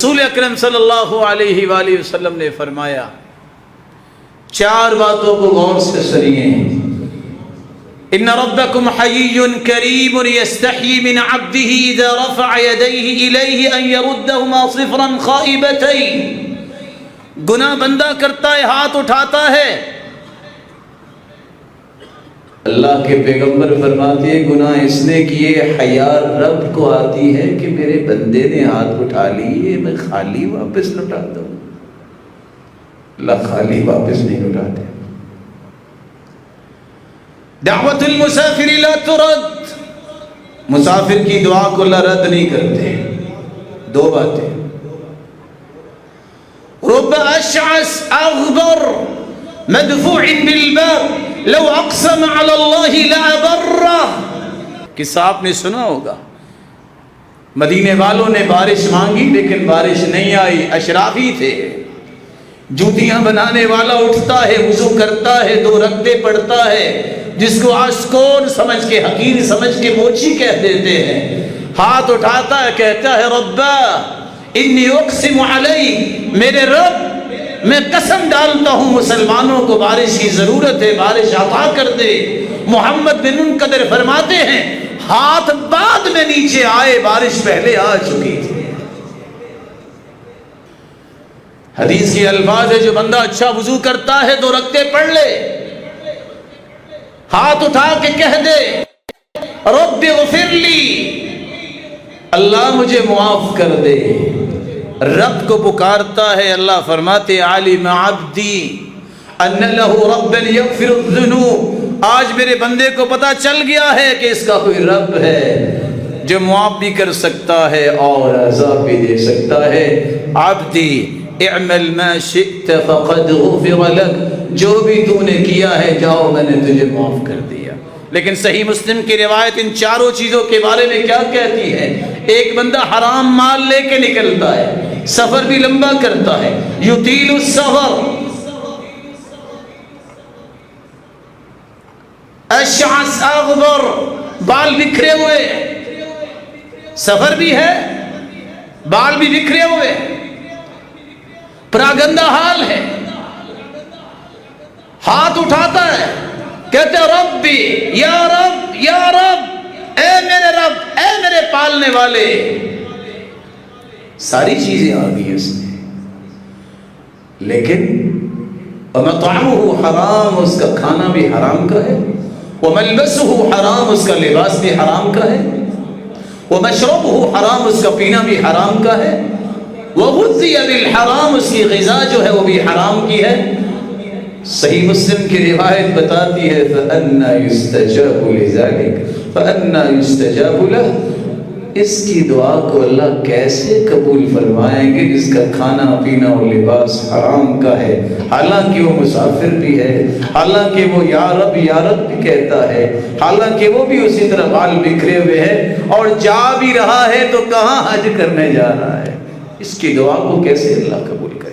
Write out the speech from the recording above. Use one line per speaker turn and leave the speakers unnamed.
رسول اکرم صلی اللہ علیہ وآلہ وسلم نے فرمایا 4 باتوں کو غور سے سنیے. ان ربکم حیی کریم یستحیی من عبدہ اذا رفع یدیہ الیہ ان یردہما صفرا خائبتین. گناہ بندہ کرتا ہے ہاتھ اٹھاتا ہے. اللہ کے پیغمبر فرماتے ہیں گناہ اس نے کیے حیا رب کو آتی ہے کہ میرے بندے نے ہاتھ اٹھا لیے میں خالی واپس لوٹا دوں. اللہ خالی واپس نہیں لوٹاتے. دعوت المسافر لا ترد. مسافر کی دعا کو اللہ رد نہیں کرتے. 2 باتیں. رب اشعث اغبر مدفوع بالباب لو اقسم علی اللہ لابرہ. قصہ آپ نے سنا ہوگا. مدینے والوں نے بارش مانگی لیکن بارش نہیں آئی. اشرافی تھے. جوتیاں بنانے والا اٹھتا ہے وضو کرتا ہے 2 رکعتیں پڑھتا ہے جس کو آشکون سمجھ کے حقیر سمجھ کے موچی کہہ دیتے ہیں. ہاتھ اٹھاتا ہے کہتا ہے ربا انی اقسم علی. میرے رب میں قسم ڈالتا ہوں مسلمانوں کو بارش کی ضرورت ہے بارش عطا کر دے. محمد بن منقدر فرماتے ہیں ہاتھ بعد میں نیچے آئے بارش پہلے آ چکی تھی. حدیث کی الفاظ ہے جو بندہ اچھا وضو کرتا ہے 2 رکعتیں پڑھ لے ہاتھ اٹھا کے کہہ دے رب اغفر لی اللہ مجھے معاف کر دے. رب کو پکارتا ہے. اللہ فرماتے علم عبدی ان له ربا یغفر الذنوب. آج میرے بندے کو پتا چل گیا ہے کہ اس کا کوئی رب ہے جو معاف بھی کر سکتا ہے اور عذاب بھی دے سکتا ہے. عبدی اعمل ما شئت فقد غفر لك. جو بھی تو نے کیا ہے جاؤ میں نے تجھے معاف کر دیا. لیکن صحیح مسلم کی روایت ان 4 چیزوں کے بارے میں کیا کہتی ہے. ایک بندہ حرام مال لے کے نکلتا ہے سفر بھی لمبا کرتا ہے یطیل السفر اشعث اغبر بال بکھرے ہوئے سفر بھی ہے بال بھی بکھرے ہوئے پراگندہ حال ہے. ہاتھ اٹھاتا ہے کہتے ربی یا رب یا رب اے میرے رب اے میرے پالنے والے. ساری چیزیں آ گئی اس میں لیکن وَمَطْعَمُهُ حرام اس کا کھانا بھی حرام کا ہے وَمَلْبَسُهُ حرام اس کا لباس بھی حرام کا ہے وَمَشْرَبُهُ حرام اس کا پینا بھی حرام کا ہے وَغُذِّيَ بِالْحَرام اس کی غذا جو ہے وہ بھی حرام کی ہے. صحیح مسلم کی روایت بتاتی ہے فَأَنَّا يُسْتَجَابُ لِذَلِكَ فَأَنَّا يُسْتَجَابُ لَهُ. اس کی دعا کو اللہ کیسے قبول فرمائیں گے جس کا کھانا پینا اور لباس حرام کا ہے حالانکہ وہ مسافر بھی ہے حالانکہ وہ یا رب بھی کہتا ہے حالانکہ وہ بھی اسی طرح بال بکھرے ہوئے ہے اور جا بھی رہا ہے تو کہاں حج کرنے جا رہا ہے. اس کی دعا کو کیسے اللہ قبول کرے.